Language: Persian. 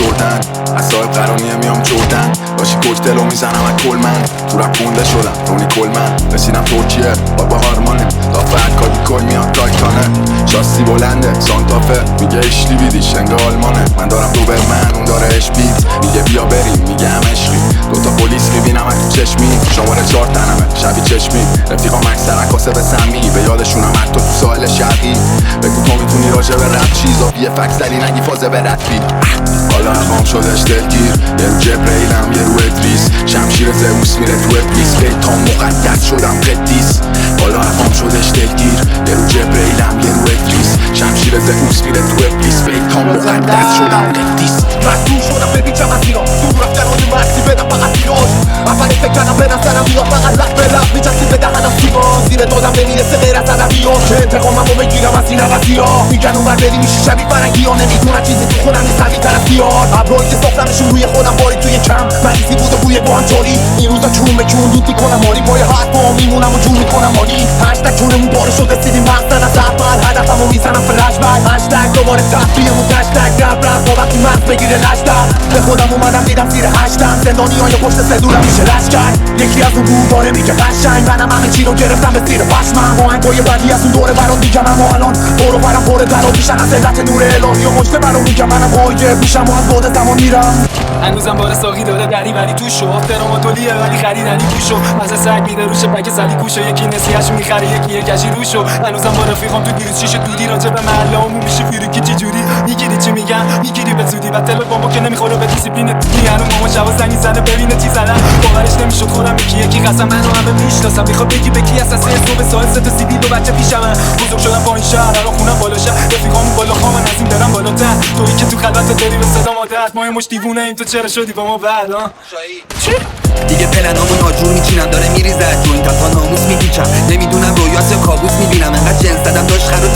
جردن از صاحب قرانیه میام جردن باشی کوکتلو میزنم از کل من تو رپ گونده شدم رونی کل من رسیدم ترکیه بابا هارمانه دافع کادی کل میاد تایتانه شاسی بلنده سانتافه میگه اشلی بیدیش انگه آلمانه من دارم دو من اون داره اشپید میگه بیا بریم میگه هم عشقی دوتا پلیس میبینم از تو چشمی شماره 4 تنمه شبی چشمی رفیقام اکثر عکاسه به سمی به یادشونم حتی تو ساحل شرقی بگو تو میتونی راجع به رپ چیزا بیه فکس دلی نگی فازه به رپی حالا اقام شدش دلگیر یه رو جبریلم یه رو ادریس شمشیر زئوس میره تو ابلیس بیتام مقدس شدم قدیس حالا اقام شدش دلگیر یه رو جبریلم یه رو ادریس شمشیر زئوس میره تو ابلیس بیتام مقدس شدم قدیس مجبور شدم بپیچم از ایران دور رفتن آن مرسی بدم فقط ایران اولی فکر کردم به نظرم میاد فقط لب به لب میچستی به دهنم سیگار زیر دادم نمیرسه غیر از ادبیات که انتقاممو بگیرم از این عوضی‌ها میگن اونور بری میشی شبیه فرنگی‌ها نمیدونن چیزی تو خودم نیست همین طرف بیار ابرایی که ساختمشون روی خودم باری توی کم مریضی بود و بوی با هم جاری این روزا چون به چون دود میکنم ماری پای حرفا میمونم و جون میکنم ماری هشتگ چونمون باره شده سیدیم مقصد از اول هدفمو میزنم فلش بک هشتگ دوباره تفریحمون هشتگ رپ رپ تا وقتی مغز بگیره لشتر به خودم اومدم دیدم زیر هشتم زندانیای پشت صدورم میشه لشکر یکی از اون بود داره میگه قشنگ منم همه چی رو گرفتم به زیر پشمم آهنگای بدی از اون دوره برات میگم اما الان برو برم پر درو میشن از علت نور الهی و مجده برام میگم منم غایب میشم و از بعد زمان میرم هنوزم بار ساقی داره دری ولی تو شو افتراماتولیه ولی خریدنی توشو از سگ میده روشه پک سلی کوشو یکی نسیهش میخره یکی یکشی روشو هنوزم با رفیقام تو دیروز شیشه دودی راجع به محله‌مون میشه فیروکی چه جوری میگیری چی میگن میگیری به زودی و تلفن که نمیخوره به دیسیپلینت میانو ماما شب زنگ زنه ببینه چی زدن باورش نمیشد خودم یکی قسم منو همه میشناسم میخواد بگی به کی اساس صبح سال سه تا سیدی دو بچه پیشمه بزرگ شدم با این شهر الان خونم بالا شهر رفیقامون بالا خامن از این دارم بالاتر تویی که تو خلوت داری به صدا مادر ما مش دیوونه این تو چرا شدی با ما بعد چی دیگه پلنامو ناجور میچینم داره میریزه جوین تا ناموس میپیچم نمیدونم رویاس یا کابوس میبینم انقدر جنس زدم داشت خرو